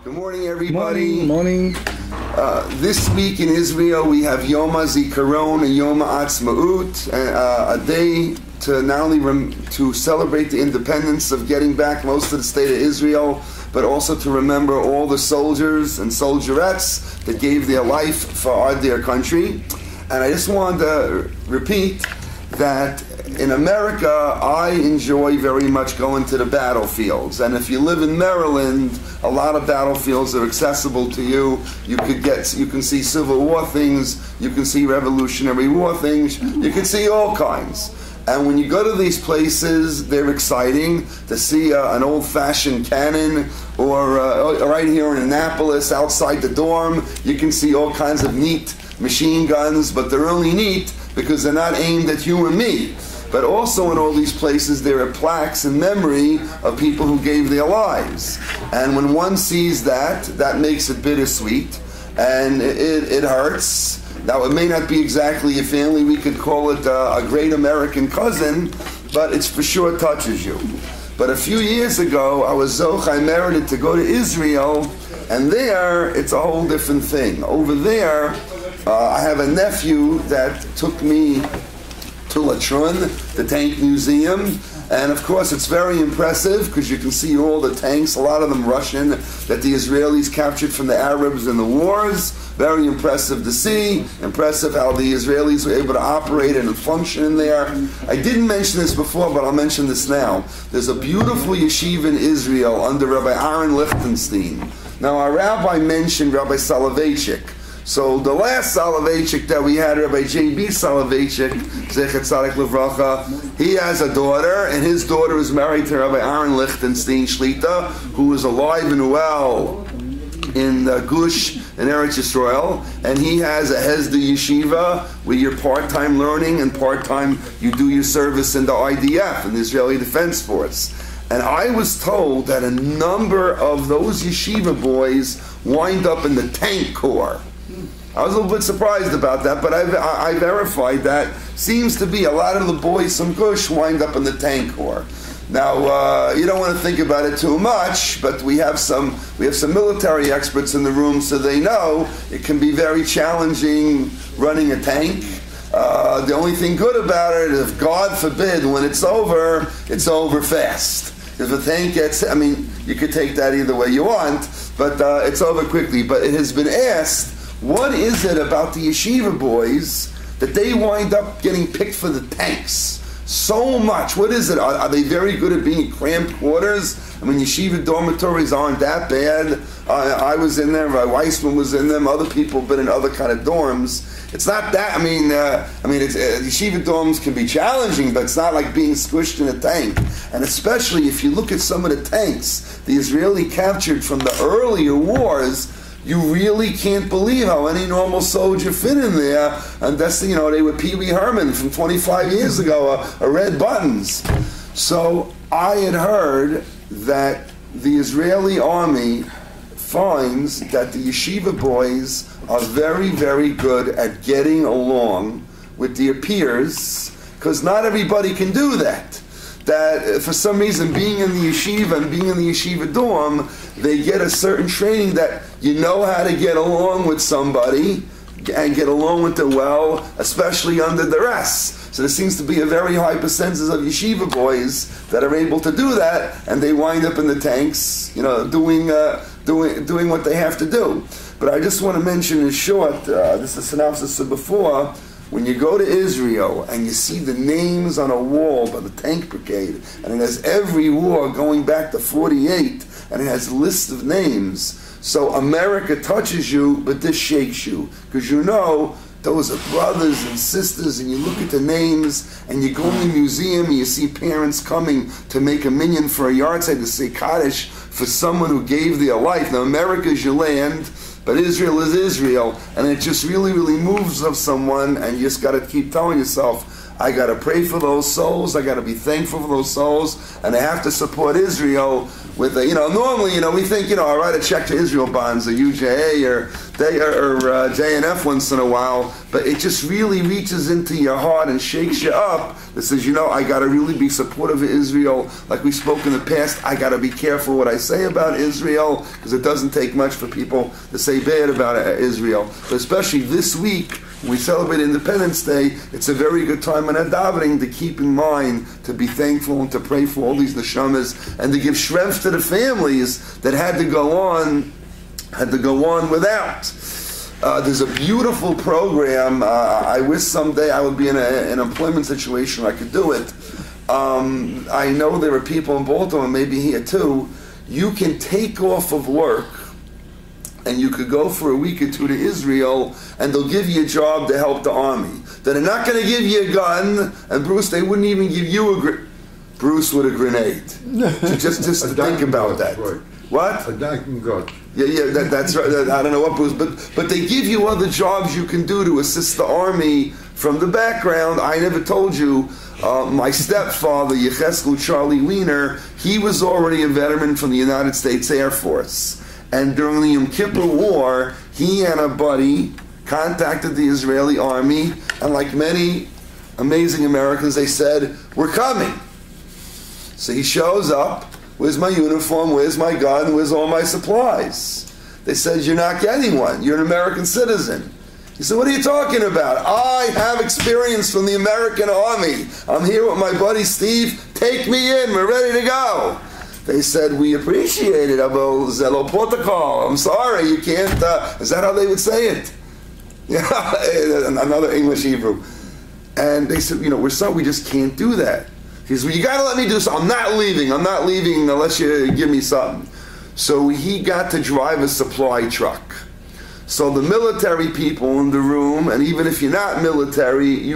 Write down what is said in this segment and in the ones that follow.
Good morning, everybody. Morning. This week in Israel, we have Yom HaZikaron and Yom HaAtzmaut, a day to not only to celebrate the independence of getting back most of the state of Israel, but also to remember all the soldiers and soldierettes that gave their life for our dear country. And I just wanted to repeat that in America, I enjoy very much going to the battlefields. And if you live in Maryland, a lot of battlefields are accessible to you. You can see Civil War things, you can see Revolutionary War things, you can see all kinds. And when you go to these places, they're exciting to see an old-fashioned cannon, or right here in Annapolis, outside the dorm, you can see all kinds of neat machine guns, but they're only neat because they're not aimed at you and me. But also in all these places there are plaques in memory of people who gave their lives. And when one sees that, that makes it bittersweet, and it hurts. Now it may not be exactly your family, we could call it a great American cousin, but it for sure touches you. But a few years ago, I merited to go to Israel, and there it's a whole different thing. Over there, I have a nephew that took me to Latrun, the tank museum, and of course it's very impressive because you can see all the tanks, a lot of them Russian, that the Israelis captured from the Arabs in the wars. Very impressive to see, impressive how the Israelis were able to operate and function in there. I didn't mention this before, but I'll mention this now. There's a beautiful yeshiva in Israel under Rabbi Aaron Lichtenstein. Now our rabbi mentioned Rabbi Soloveitchik. So the last Soloveitchik that we had, Rabbi J.B. Soloveitchik, Zechet Tzaddik Livracha, he has a daughter, and his daughter is married to Rabbi Aaron Lichtenstein Shlita, who is alive and well in Gush in Eretz Yisrael, and he has a Hesda Yeshiva where you're part-time learning and part-time you do your service in the IDF, in the Israeli Defense Force. And I was told that a number of those yeshiva boys wind up in the tank corps. I was a little bit surprised about that, but I verified that. Seems to be a lot of the boys from Gush wind up in the tank corps. Now, you don't want to think about it too much, but we have some military experts in the room, so they know it can be very challenging running a tank. The only thing good about it is, if God forbid, when it's over fast. If a tank gets, you could take that either way you want, but it's over quickly. But it has been asked, what is it about the yeshiva boys that they wind up getting picked for the tanks so much? What is it? Are they very good at being in cramped quarters? Yeshiva dormitories aren't that bad. I was in there, Rabbi Weissman was in them, other people have been in other kind of dorms. It's not that, yeshiva dorms can be challenging, but it's not like being squished in a tank. And especially if you look at some of the tanks the Israeli captured from the earlier wars, you really can't believe how any normal soldier fit in there. And that's, they were Pee Wee Herman from 25 years ago, red buttons. So I had heard that the Israeli army finds that the yeshiva boys are very, very good at getting along with their peers, because not everybody can do that. That for some reason, being in the yeshiva and being in the yeshiva dorm, they get a certain training that you know how to get along with somebody and get along with them well, especially under duress. So there seems to be a very high percentage of yeshiva boys that are able to do that, and they wind up in the tanks, doing what they have to do. But I just want to mention in short, this is a synopsis of before. When you go to Israel and you see the names on a wall by the tank brigade, and it has every war going back to 48, and it has a list of names. So America touches you, but this shakes you, because those are brothers and sisters, and you look at the names, and you go in the museum, and you see parents coming to make a minyan for a yahrzeit to say Kaddish for someone who gave their life. Now America is your land, but Israel is Israel, and it just really, really moves of someone, and you just got to keep telling yourself, I got to pray for those souls, I got to be thankful for those souls, and I have to support Israel with normally, we think, I write a check to Israel bonds, or UJA, or they or JNF once in a while, but it just really reaches into your heart and shakes you up. That says, I got to really be supportive of Israel. Like we spoke in the past, I got to be careful what I say about Israel, because it doesn't take much for people to say bad about Israel. But especially this week, when we celebrate Independence Day, it's a very good time in our davening to keep in mind, to be thankful and to pray for all these neshamas, and to give strength to the families that had to go on without. There's a beautiful program. I wish someday I would be in an employment situation where I could do it. I know there are people in Baltimore, maybe here too. You can take off of work and you could go for a week or two to Israel, and they'll give you a job to help the army. They're not going to give you a gun, and Bruce, they wouldn't even give you Bruce with a grenade. just think about that. Right. What? A dying God. Yeah, that's right. I don't know what Bruce, but they give you other jobs you can do to assist the army from the background. I never told you, my stepfather, Yecheskel Charlie Wiener, he was already a veteran from the United States Air Force. And during the Yom Kippur War, he and a buddy contacted the Israeli army, and like many amazing Americans, they said, "We're coming." So he shows up. Where's my uniform? Where's my gun? Where's all my supplies? They said, "You're not getting one. You're an American citizen." He said, "What are you talking about? I have experience from the American Army. I'm here with my buddy Steve. Take me in. We're ready to go." They said, "We appreciate it, Abel Zelo Protocol. I'm sorry, you can't." Is that how they would say it? Yeah, another English Hebrew. And they said, "We're sorry, we just can't do that." He said, "Well, you got to let me do something. I'm not leaving unless you give me something." So he got to drive a supply truck. So the military people in the room, and even if you're not military,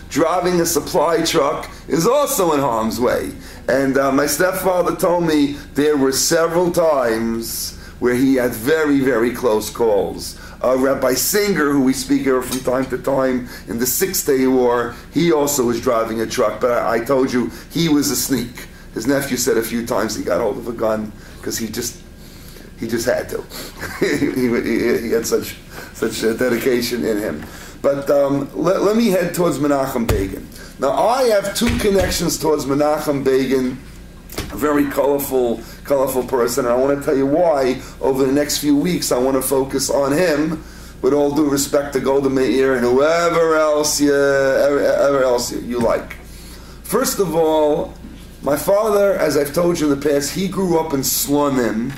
driving a supply truck is also in harm's way. And my stepfather told me there were several times where he had very, very close calls. Rabbi Singer, who we speak of from time to time in the 6-Day War, he also was driving a truck, but I told you he was a sneak. His nephew said a few times he got hold of a gun because he just had to. he had such dedication in him. But let me head towards Mנחem Begin. Now I have two connections towards Mנחem Begin, a very colorful person, and I want to tell you why. Over the next few weeks I want to focus on him, with all due respect to Golda Meir and whoever else you like. First of all, my father, as I've told you in the past, he grew up in Slonim,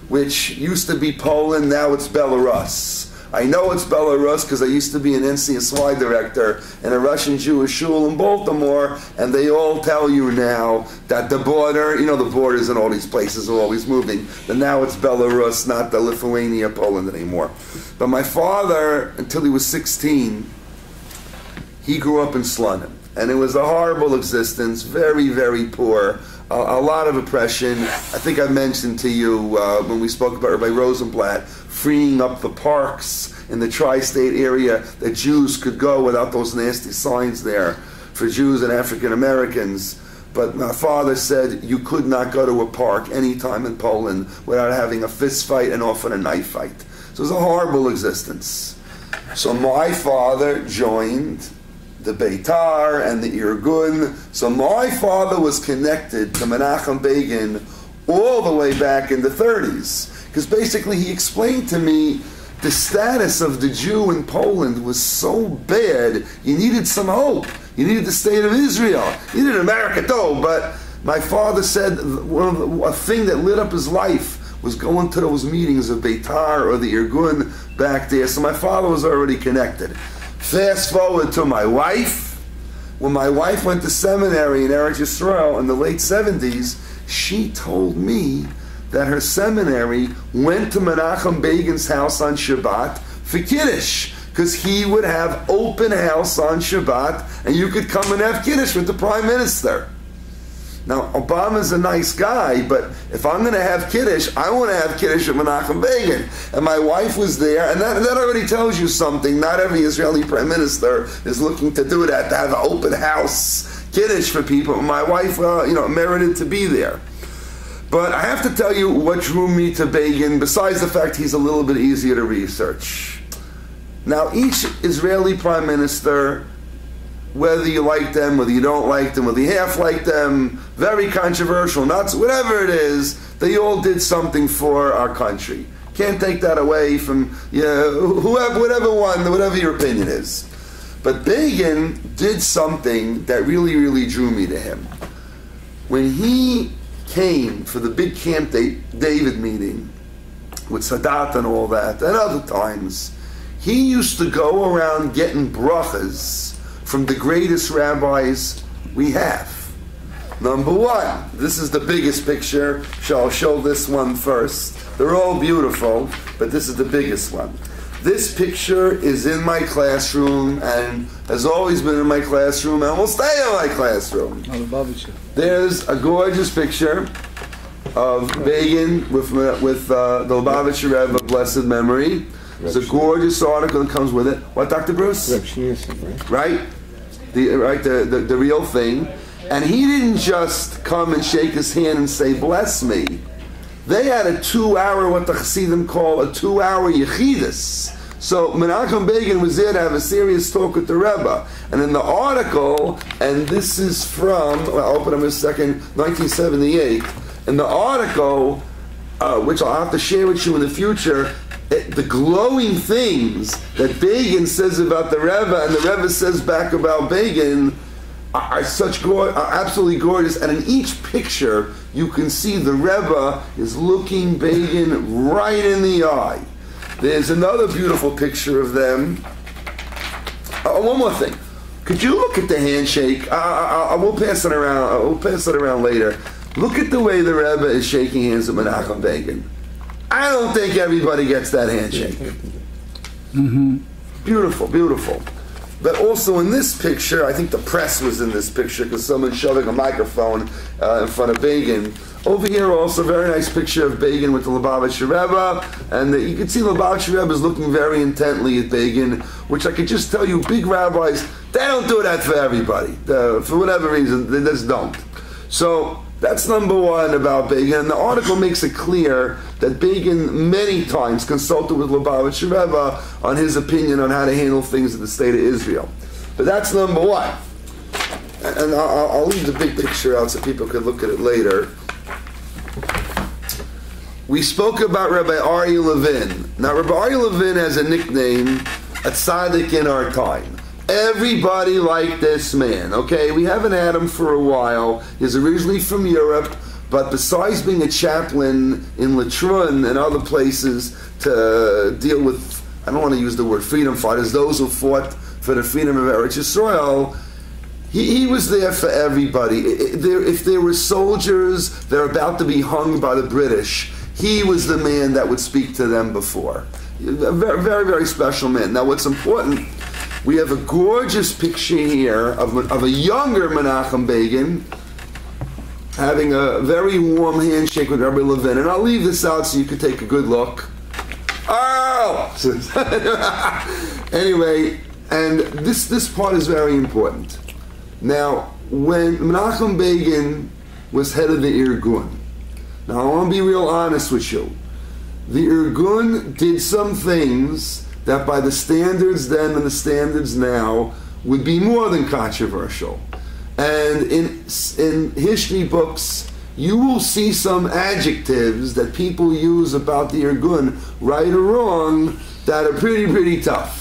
which used to be Poland, now it's Belarus. I know it's Belarus because I used to be an NCSY director in a Russian Jewish shul in Baltimore, and they all tell you now that the border, the borders in all these places are always moving, but now it's Belarus, not the Lithuania, Poland anymore. But my father, until he was 16, he grew up in Slonim, and it was a horrible existence, very, very poor. A lot of oppression. I think I mentioned to you when we spoke about Rabbi Rosenblatt freeing up the parks in the tri-state area that Jews could go without those nasty signs there for Jews and African Americans. But my father said you could not go to a park anytime in Poland without having a fist fight and often a knife fight. So it was a horrible existence. So my father joined the Beitar and the Irgun. So my father was connected to Mנחem Begin all the way back in the 30s. Because basically he explained to me the status of the Jew in Poland was so bad, you needed some hope. You needed the state of Israel. You needed America too, but my father said a thing that lit up his life was going to those meetings of Beitar or the Irgun back there. So my father was already connected. Fast forward to my wife. When my wife went to seminary in Eretz Yisrael in the late 70s, she told me that her seminary went to Mנחem Begin's house on Shabbat for Kiddush, because he would have open house on Shabbat, and you could come and have Kiddush with the Prime Minister. Now, Obama's a nice guy, but if I'm going to have Kiddush, I want to have Kiddush at Mנחem Begin. And my wife was there, and that already tells you something. Not every Israeli Prime Minister is looking to do that, to have an open house Kiddush for people. My wife, merited to be there. But I have to tell you what drew me to Begin, besides the fact he's a little bit easier to research. Now, each Israeli prime minister, whether you like them, whether you don't like them, whether you half like them, very controversial, not whatever it is, they all did something for our country. Can't take that away from whoever, whatever your opinion is. But Begin did something that really, really drew me to him. When he came for the big Camp David meeting with Sadat and all that, and other times, he used to go around getting brachas from the greatest rabbis we have. Number one, this is the biggest picture, so I'll show this one first. They're all beautiful, but this is the biggest one. This picture is in my classroom and has always been in my classroom and will stay in my classroom. There's a gorgeous picture of Begin with the Lubavitcher Rebbe of blessed memory. There's a gorgeous article that comes with it. What, Dr. Bruce? Right? The real thing. And he didn't just come and shake his hand and say, bless me. They had a 2-hour, what the Chassidim call a 2-hour yechidus. So Menachem Begin was there to have a serious talk with the Rebbe. And in the article, and this is from, I'll open up in a second, 1978. In the article, which I'll have to share with you in the future, the glowing things that Begin says about the Rebbe and the Rebbe says back about Begin are absolutely gorgeous. And in each picture, you can see the Rebbe is looking Begin right in the eye. There's another beautiful picture of them. One more thing. Could you look at the handshake? I will pass it around. We'll pass it around later. Look at the way the Rebbe is shaking hands with Menachem Begin. I don't think everybody gets that handshake. Mm-hmm. Beautiful, beautiful. But also in this picture, I think the press was in this picture because someone's shoving a microphone in front of Begin. Over here also a very nice picture of Begin with the Lubavitcher Rebbe, and you can see the Lubavitcher Rebbe is looking very intently at Begin, which I could just tell you, big rabbis, they don't do that for everybody. For whatever reason, they just don't. So that's number one about Begin, and the article makes it clear that Begin many times consulted with Lubavitcher Rebbe on his opinion on how to handle things in the state of Israel. But that's number one. And I'll leave the big picture out so people can look at it later. We spoke about Rabbi Aryeh Levin. Now, Rabbi Aryeh Levin has a nickname, a tzaddik in our time. Everybody liked this man, okay? We haven't had him for a while. He's originally from Europe, but besides being a chaplain in Latrun and other places to deal with, I don't want to use the word freedom fighters, those who fought for the freedom of Eretz Yisrael, he was there for everybody. If there were soldiers, they're about to be hung by the British, he was the man that would speak to them before. A very, very, very special man. Now what's important, we have a gorgeous picture here of a younger Menachem Begin having a very warm handshake with Rabbi Levin. And I'll leave this out so you can take a good look. Oh! Anyway, and this part is very important. Now, when Menachem Begin was head of the Irgun, now I want to be real honest with you, the Irgun did some things that by the standards then and the standards now would be more than controversial. And in history books, you will see some adjectives that people use about the Irgun, right or wrong, that are pretty tough.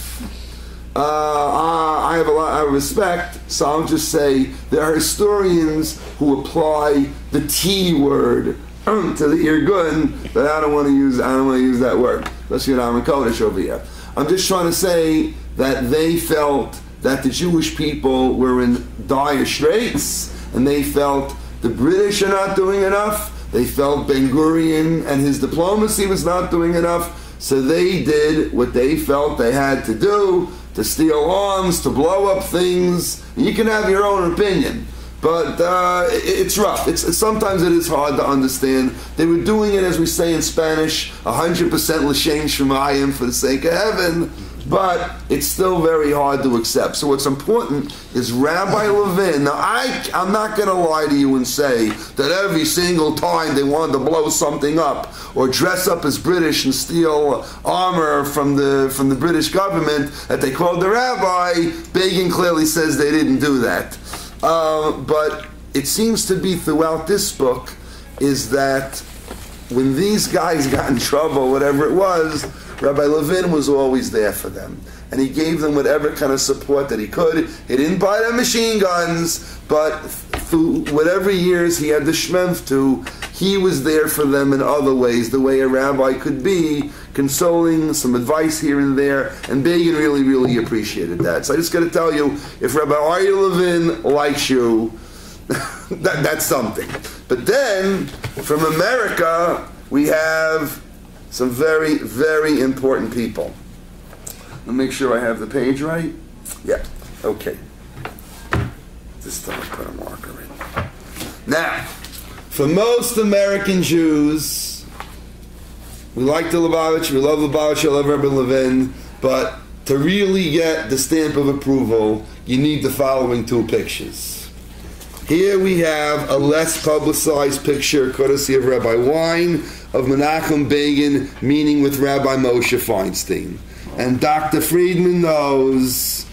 I have a lot of respect, so I'll just say there are historians who apply the T word to the Irgun, but I don't want to use that word. Let's get on Kodesh over here. I'm just trying to say that they felt that the Jewish people were in dire straits, and they felt the British are not doing enough. They felt Ben Gurion and his diplomacy was not doing enough, so they did what they felt they had to do, to steal arms, to blow up things. You can have your own opinion, but it's rough. Sometimes it is hard to understand. They were doing it, as we say in Spanish, 100% l'shem shemayim, for the sake of heaven, but it's still very hard to accept. So what's important is Rabbi Levin. Now, I'm not going to lie to you and say that every single time they wanted to blow something up or dress up as British and steal armor from the British government that they called the rabbi. Begin clearly says they didn't do that. But it seems to be throughout this book is that when these guys got in trouble, whatever it was, Rabbi Levin was always there for them. And he gave them whatever kind of support that he could. He didn't buy them machine guns, but through whatever years he had the shmemf to, he was there for them in other ways, the way a rabbi could be, consoling, some advice here and there, and Begin really, really appreciated that. So I just got to tell you, if Rabbi Aryeh Levin likes you, that's something. But then, from America, we have some very, very important people. Let me make sure I have the page right. Yeah, okay. This time I'll put a marker in. Now, for most American Jews, we like the Lubavitch, we love Lubavitch, we love Rabbi Levin, but to really get the stamp of approval, you need the following two pictures. Here we have a less publicized picture, courtesy of Rabbi Wein, of Menachem Begin meeting with Rabbi Moshe Feinstein. And Dr. Friedman knows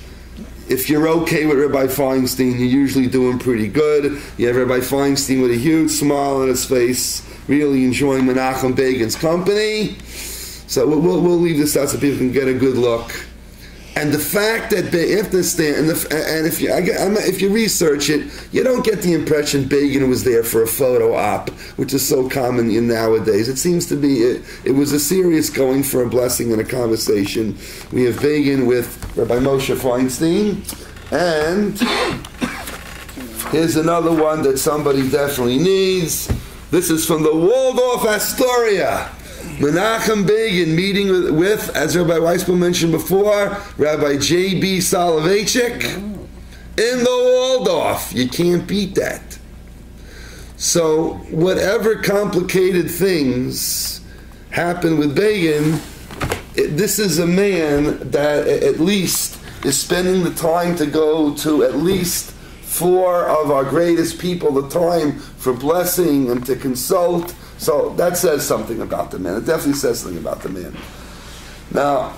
if you're okay with Rabbi Feinstein, you're usually doing pretty good. You have Rabbi Feinstein with a huge smile on his face, really enjoying Menachem Begin's company. So we'll leave this out so people can get a good look. And the fact that if you research it, you don't get the impression Begin was there for a photo op, which is so common nowadays. It seems to be it was a serious going for a blessing and a conversation. We have Begin with Rabbi Moshe Feinstein, and here's another one that somebody definitely needs. This is from the Waldorf Astoria. Menachem Begin meeting with, as Rabbi Weisblum mentioned before, Rabbi J.B. Soloveitchik in the Waldorf. You can't beat that. So whatever complicated things happen with Begin, this is a man that at least is spending the time to go to at least 4 of our greatest people, the time for blessing and to consult. So that says something about the man. It definitely says something about the man. Now,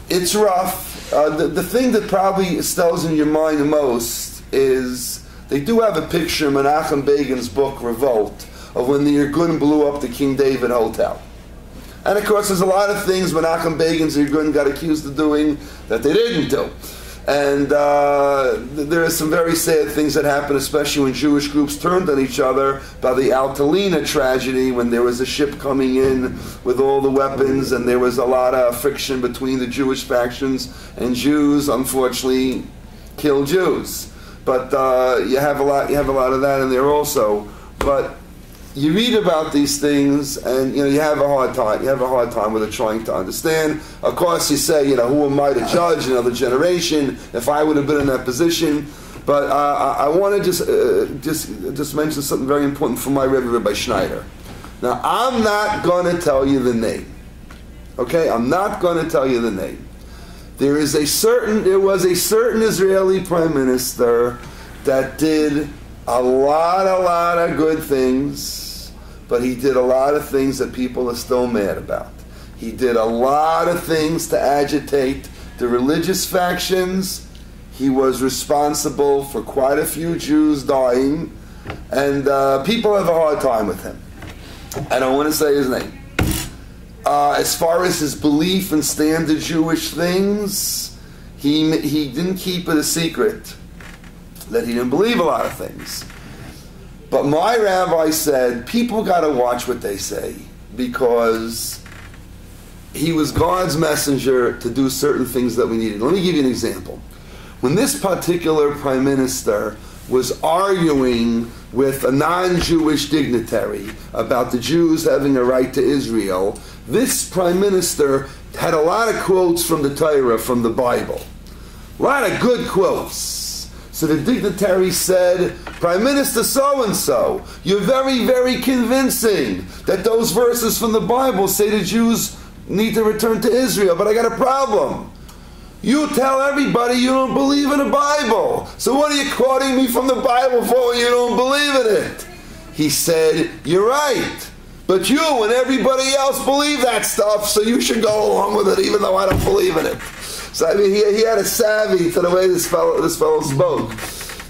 it's rough. The thing that probably stays in your mind the most is they do have a picture in Menachem Begin's book, Revolt, of when the Irgun blew up the King David Hotel. And of course, there's a lot of things Menachem Begin's Irgun got accused of doing that they didn't do. And there are some very sad things that happen, especially when Jewish groups turned on each other by the Altalena tragedy, when there was a ship coming in with all the weapons, and there was a lot of friction between the Jewish factions, and Jews, unfortunately, kill Jews. But you have a lot of that in there also. But you read about these things, and you have a hard time. You have a hard time with it, trying to understand. Of course, you say, who am I to judge another generation? If I would have been in that position, but I want to just mention something very important from my Rabbi Schneider. Now, I'm not going to tell you the name. Okay, I'm not going to tell you the name. There was a certain Israeli prime minister that did a lot of good things, but he did a lot of things that people are still mad about. He did a lot of things to agitate the religious factions. He was responsible for quite a few Jews dying, and people have a hard time with him. I don't want to say his name. As far as his belief in standard Jewish things, he didn't keep it a secret that he didn't believe a lot of things. But my rabbi said, people got to watch what they say, because he was God's messenger to do certain things that we needed. Let me give you an example. When this particular prime minister was arguing with a non-Jewish dignitary about the Jews having a right to Israel, this prime minister had a lot of quotes from the Torah, from the Bible. A lot of good quotes. So the dignitary said, Prime Minister so-and-so, you're very, very convincing that those verses from the Bible say the Jews need to return to Israel, but I got a problem. You tell everybody you don't believe in the Bible. So what are you quoting me from the Bible for when you don't believe in it? He said, you're right. But you and everybody else believe that stuff, so you should go along with it even though I don't believe in it. So I mean, he had a savvy to the way this fellow spoke.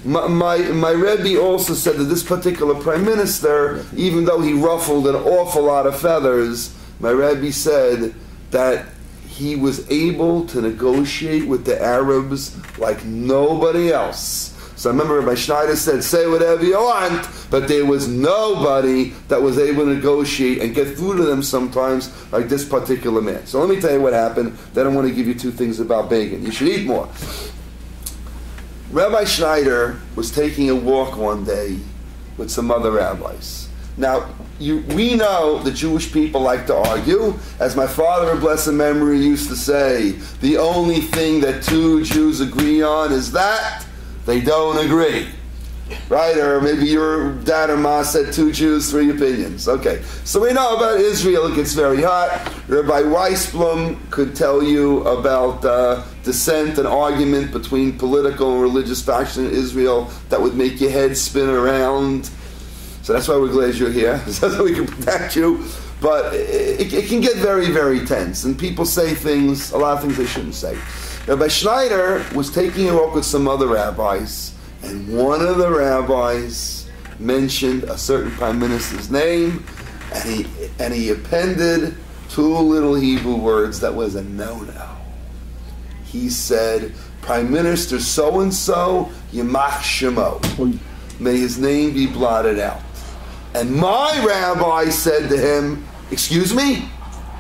My Rebbe also said that this particular prime minister, even though he ruffled an awful lot of feathers, my Rebbe said that he was able to negotiate with the Arabs like nobody else. So I remember Rabbi Schneider said, say whatever you want, but there was nobody that was able to negotiate and get through to them sometimes like this particular man. So let me tell you what happened. Then I want to give you two things about Begin. You should eat more. Rabbi Schneider was taking a walk one day with some other rabbis. Now, we know the Jewish people like to argue. As my father of blessed memory used to say, the only thing that two Jews agree on is that they don't agree. Right? Or maybe your dad or ma said two Jews, three opinions. Okay. So we know about Israel, it gets very hot. Rabbi Weisblum could tell you about dissent and argument between political and religious factions in Israel that would make your head spin around. So that's why we're glad you're here, so that we can protect you. But it can get very, very tense. And people say things, a lot of things they shouldn't say. Rabbi Schneider was taking a walk with some other rabbis, and one of the mentioned a certain prime minister's name, and he appended two little Hebrew words that was a no-no. He said, Prime Minister so-and-so, Yimach Shemo. May his name be blotted out. And my rabbi said to him, excuse me?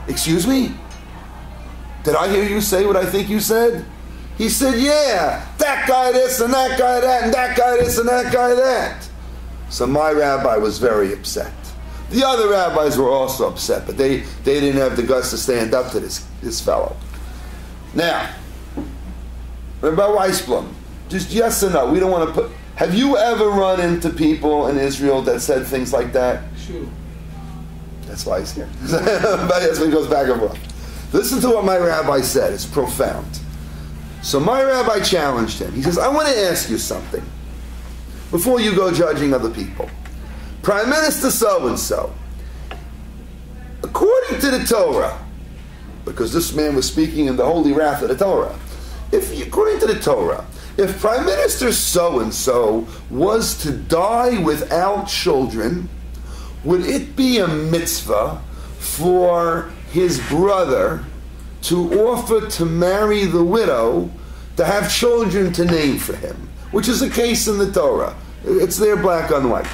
Excuse me? Did I hear you say what I think you said? He said, yeah, that guy this and that guy that and that guy this and that guy that. So my rabbi was very upset. The other rabbis were also upset, but they didn't have the guts to stand up to this fellow. Now, Rabbi Weisblum, just yes or no, we don't want to put... Have you ever run into people in Israel that said things like that? Sure. That's why he's here. That's when he goes back and forth. Listen to what my rabbi said. It's profound. So my rabbi challenged him. He says, I want to ask you something before you go judging other people. Prime Minister so-and-so, according to the Torah, because this man was speaking in the holy wrath of the Torah, according to the Torah, if Prime Minister so-and-so was to die without children, would it be a mitzvah for his brother to offer to marry the widow to have children to name for him? Which is a case in the Torah. It's there black on white.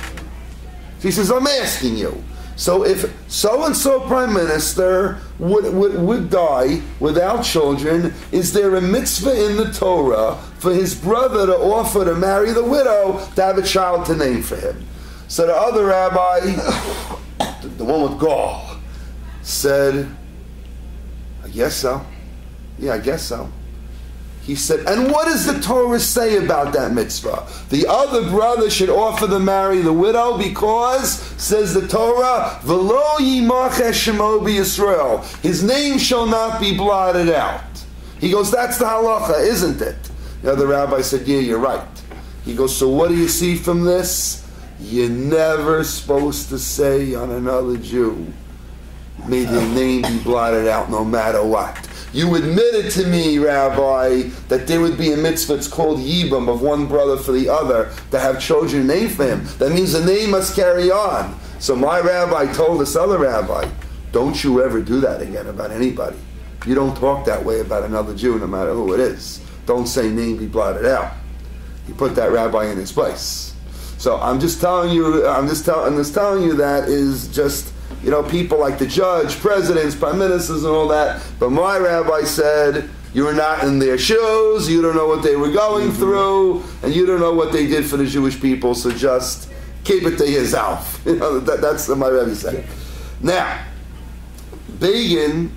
So he says, I'm asking you. So if so-and-so prime minister would die without children, is there a mitzvah in the Torah for his brother to offer to marry the widow to have a child to name for him? So the other rabbi, the one with gall, said, I guess so. Yeah, I guess so. He said, and what does the Torah say about that mitzvah? The other brother should offer to marry the widow because, says the Torah, V'lo yimach shemo b'Yisrael. His name shall not be blotted out. He goes, that's the halacha, isn't it? The other rabbi said, yeah, you're right. He goes, so what do you see from this? You're never supposed to say on another Jew, may their name be blotted out no matter what. You admitted to me, Rabbi, that there would be a mitzvah, it's called Yibam, of one brother for the other, to have children named for him. That means the name must carry on. So my rabbi told this other rabbi, don't you ever do that again about anybody. You don't talk that way about another Jew, no matter who it is. Don't say name be blotted out. He put that rabbi in his place. So I'm just telling you that is just... You know, people like the judge, presidents, prime ministers, and all that. But my rabbi said, you were not in their shoes, you don't know what they were going through, and you don't know what they did for the Jewish people, so just keep it to yourself. You know, that's what my rabbi said. Now, Begin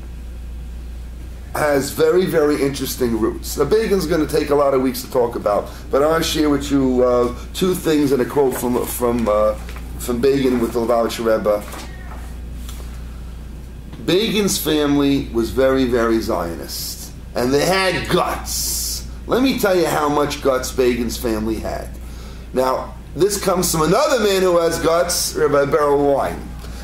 has very, very interesting roots. Now, Begin's going to take a lot of weeks to talk about, but I want to share with you two things and a quote from Begin with the Lubavitcher Rebbe. Begin's family was very, very Zionist. And they had guts. Let me tell you how much guts Begin's family had. Now, this comes from another man who has guts, Rabbi Beryl Wein.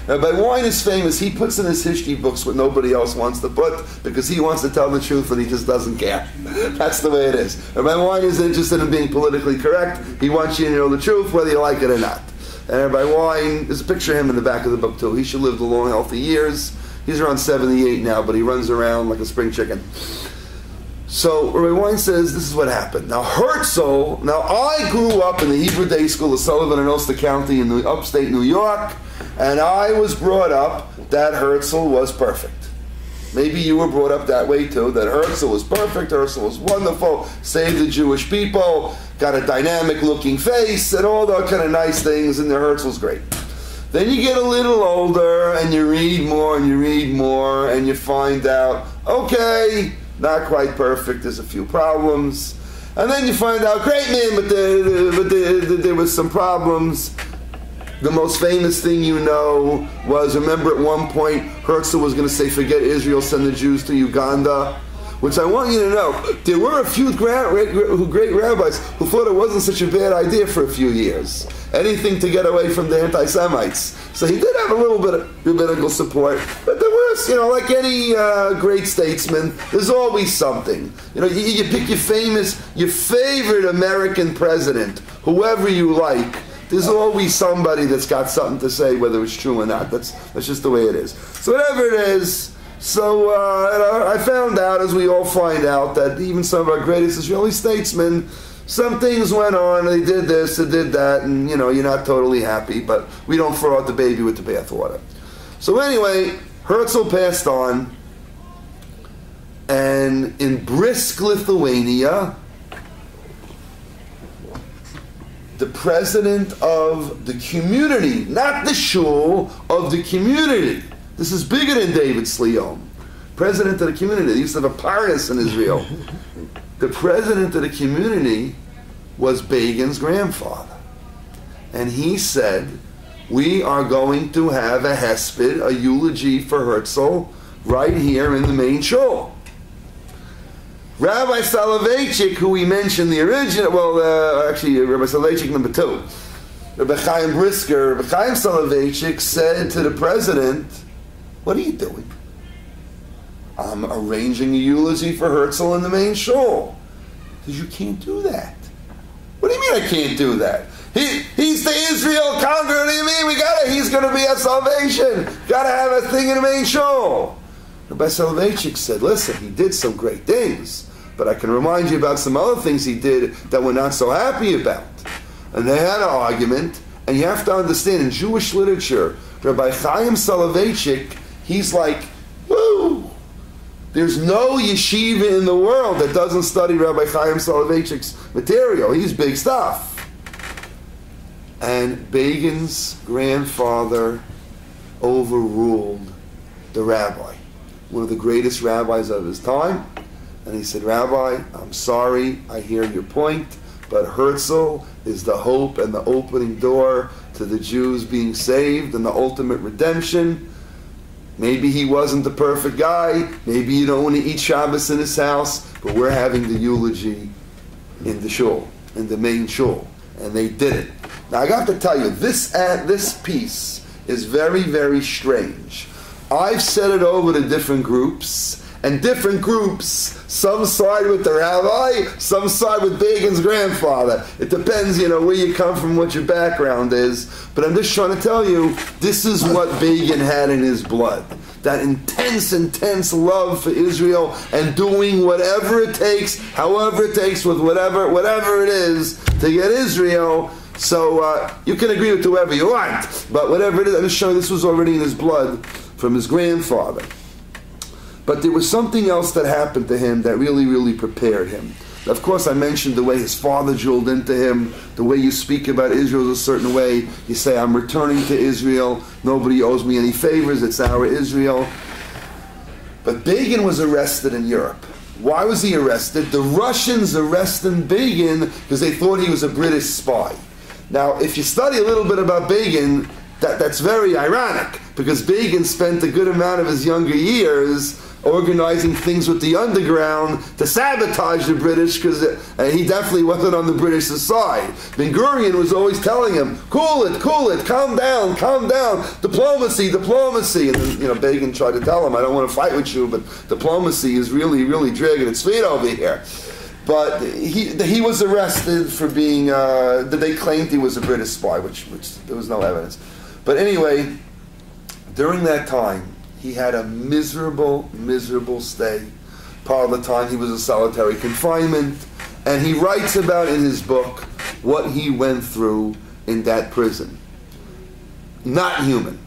Rabbi Wein is famous. He puts in his history books what nobody else wants to put because he wants to tell the truth and he just doesn't care. That's the way it is. Rabbi Wein is interested in being politically correct. He wants you to know the truth whether you like it or not. And Rabbi Wein, there's a picture of him in the back of the book too. He should live the long, healthy years. He's around 78 now, but he runs around like a spring chicken. So Rabbi Wein says, this is what happened. Now Herzl, I grew up in the Hebrew Day School of Sullivan in Ulster County in upstate New York, and I was brought up that Herzl was perfect. Maybe you were brought up that way too, that Herzl was perfect, Herzl was wonderful, saved the Jewish people, got a dynamic looking face, and all those kind of nice things, and the Herzl's great. Then you get a little older, and you read more, and you find out, okay, not quite perfect, there's a few problems. And then you find out, great man, but there was some problems. The most famous thing you know was, remember at one point, Herzl was going to say, forget Israel, send the Jews to Uganda. Which I want you to know, there were a few great rabbis who thought it wasn't such a bad idea for a few years. Anything to get away from the anti-Semites. So he did have a little bit of rabbinical support. But there was, like any great statesman, there's always something. You pick your favorite American president, whoever you like. There's always somebody that's got something to say, whether it's true or not. That's just the way it is. So whatever it is, I found out, as we all find out, that even some of our greatest Israeli statesmen, some things went on, they did this, they did that, and you're not totally happy, but we don't throw out the baby with the bathwater. So anyway, Herzl passed on, and in Brisk, Lithuania, the president of the community, not the shul, of the community. This is bigger than David Sleom. President of the community. They used to have a Paris in Israel. The president of the community was Begin's grandfather. And he said, we are going to have a hesped, a eulogy for Herzl, right here in the main shul. Rabbi Soloveitchik, who we mentioned the original, Rabbi Soloveitchik number 2, Rabbi Chaim Brisker, Rabbi Chaim Soloveitchik said to the president, what are you doing? I'm arranging a eulogy for Herzl in the main shul. He says, you can't do that. What do you mean I can't do that? He's the Israel Congregation. What do you mean? He's going to be a salvation. Got to have a thing in the main shul. Rabbi Soloveitchik said, listen, he did some great things, but I can remind you about some other things he did that we're not so happy about. And they had an argument, and you have to understand, in Jewish literature, Rabbi Chaim Soloveitchik, he's like, woo! There's no yeshiva in the world that doesn't study Rabbi Chaim Soloveitchik's material. He's big stuff. And Begin's grandfather overruled the rabbi, one of the greatest rabbis of his time. And he said, Rabbi, I'm sorry, I hear your point, but Herzl is the hope and the opening door to the Jews being saved and the ultimate redemption. Maybe he wasn't the perfect guy. Maybe you don't want to eat Shabbos in his house, but we're having the eulogy in the shul, in the main shul. And they did it. Now I got to tell you, this piece is very, very strange. I've said it over to different groups, and different groups, some side with the rabbi, some side with Begin's grandfather. It depends, where you come from, what your background is. But I'm just trying to tell you, this is what Begin had in his blood. That intense love for Israel and doing whatever it takes, however it takes, with whatever it is to get Israel. So you can agree with whoever you want, but whatever it is, I'm just showing this was already in his blood from his grandfather. But there was something else that happened to him that really, really prepared him. Of course, I mentioned the way his father drilled into him, the way you speak about Israel is a certain way. You say, I'm returning to Israel. Nobody owes me any favors. It's our Israel. But Begin was arrested in Europe. Why was he arrested? The Russians arrested Begin because they thought he was a British spy. Now, if you study a little bit about Begin, that's very ironic, because Begin spent a good amount of his younger years organizing things with the underground to sabotage the British, because he definitely wasn't on the British side. Ben-Gurion was always telling him, cool it, calm down, diplomacy. And then, Begin tried to tell him, I don't want to fight with you, but diplomacy is really, really dragging its feet over here. But he was arrested for being, they claimed he was a British spy, which there was no evidence. But anyway, during that time, he had a miserable stay. Part of the time he was in solitary confinement. And he writes about in his book what he went through in that prison. Not human.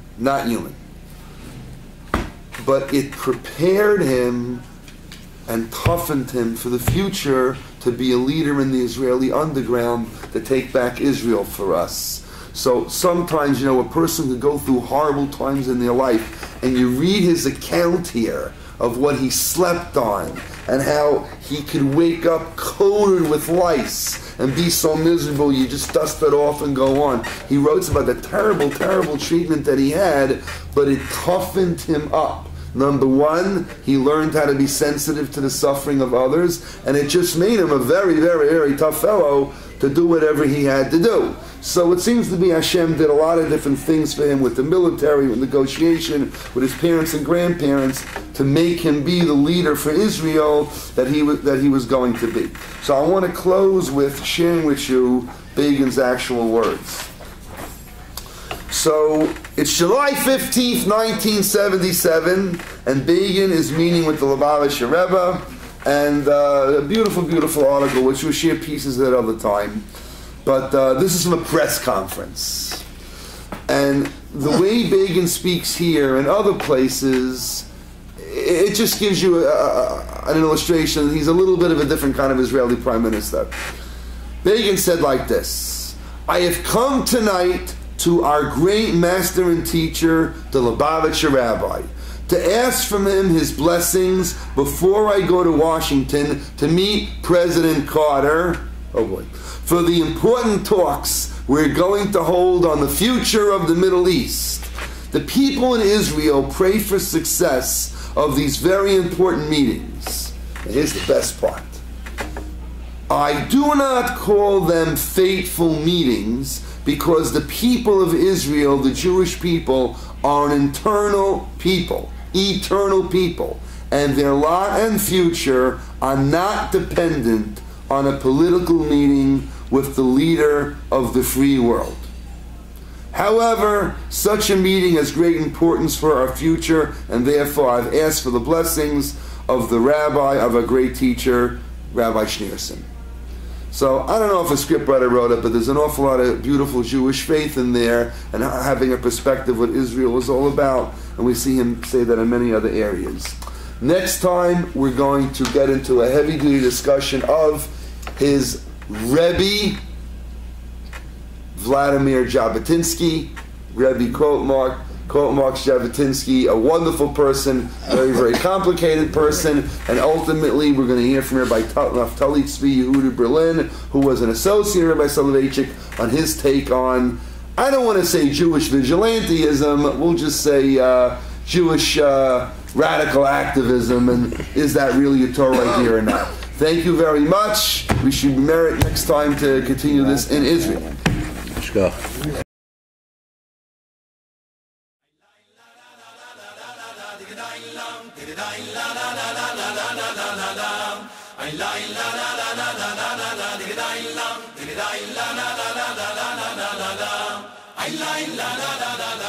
But it prepared him and toughened him for the future to be a leader in the Israeli underground to take back Israel for us. So sometimes, a person could go through horrible times in their life, and you read his account here of what he slept on and how he could wake up coated with lice and be so miserable you just dust it off and go on. He wrote about the terrible, terrible treatment that he had, but it toughened him up. Number one, he learned how to be sensitive to the suffering of others, and it just made him a very, very, very tough fellow to do whatever he had to do. So it seems to be Hashem did a lot of different things for him with the military, with negotiation, with his parents and grandparents, to make him be the leader for Israel that he was going to be. So I want to close with sharing with you Begin's actual words. So it's July 15th, 1977, and Begin is meeting with the Lubavitcher Rebbe, and a beautiful, beautiful article, which we'll share pieces of it all the time. But this is from a press conference. And the way Begin speaks here and other places, it just gives you an illustration. He's a little bit of a different kind of Israeli prime minister. Begin said like this: I have come tonight to our great master and teacher, the Lubavitcher Rabbi, to ask from him his blessings before I go to Washington to meet President Carter, for the important talks we're going to hold on the future of the Middle East. The people in Israel pray for success of these very important meetings. And here's the best part. I do not call them fateful meetings because the people of Israel, the Jewish people, are an eternal people, and their lot and future are not dependent on a political meeting with the leader of the free world. However, such a meeting has great importance for our future, and therefore I've asked for the blessings of the rabbi, of our great teacher, Rabbi Schneerson. So I don't know if a scriptwriter wrote it, but there's an awful lot of beautiful Jewish faith in there, and having a perspective what Israel is all about, and we see him say that in many other areas. Next time, we're going to get into a heavy-duty discussion of his Rebbe, Vladimir Jabotinsky, Rebbe quote mark Jabotinsky, a wonderful person, very, very complicated person, and ultimately we're going to hear from Rabbi Naftali Tzvi Yehuda Berlin, who was an associate of Rabbi Soloveitchik, on his take on, I don't want to say Jewish vigilantism, we'll just say Jewish radical activism, and is that really a Torah idea or not? Thank you very much. We should merit next time to continue this in Israel. Let's go. la la la la